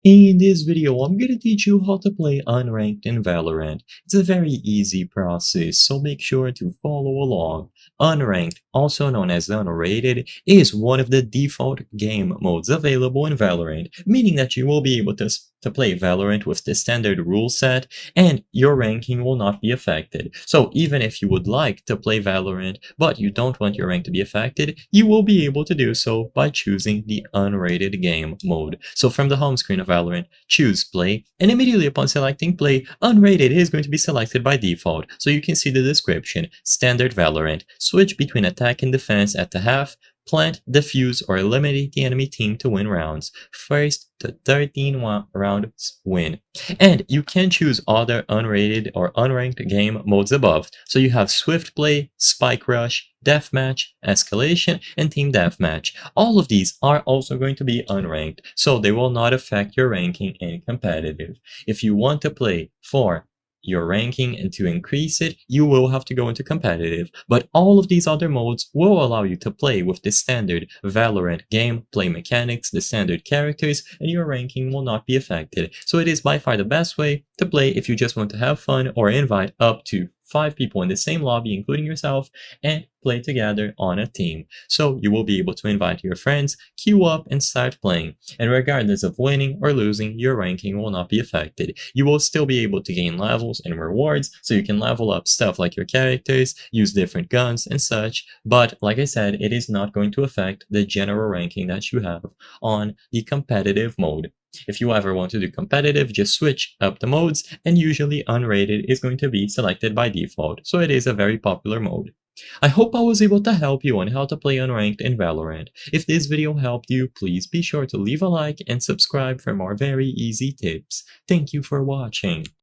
In this video, I'm going to teach you how to play Unranked in Valorant. It's a very easy process, so make sure to follow along. Unranked, also known as Unrated, is one of the default game modes available in Valorant, meaning that you will be able to play Valorant with the standard rule set, and your ranking will not be affected. So even if you would like to play Valorant, but you don't want your rank to be affected, you will be able to do so by choosing the Unrated game mode. So from the home screen of Valorant, choose Play, and immediately upon selecting Play, Unrated is going to be selected by default. So you can see the description: Standard Valorant. Switch between attack and defense at the half, plant, defuse, or eliminate the enemy team to win rounds. First to 13 rounds win. And you can choose other unrated or unranked game modes above. So you have Swift Play, Spike Rush, Deathmatch, Escalation, and Team Deathmatch. All of these are also going to be unranked, so they will not affect your ranking in competitive. If you want to play for your ranking and to increase it, you will have to go into competitive, but all of these other modes will allow you to play with the standard Valorant gameplay mechanics, the standard characters, and your ranking will not be affected. So it is by far the best way to play if you just want to have fun or invite up to 5 people in the same lobby, including yourself, and play together on a team. So you will be able to invite your friends, queue up, and start playing. And regardless of winning or losing, your ranking will not be affected. You will still be able to gain levels and rewards, so you can level up stuff like your characters, use different guns and such, but like I said, it is not going to affect the general ranking that you have on the competitive mode. If you ever want to do competitive, just switch up the modes, and usually unrated is going to be selected by default, so it is a very popular mode. I hope I was able to help you on how to play Unranked in Valorant. If this video helped you, please be sure to leave a like and subscribe for more very easy tips. Thank you for watching.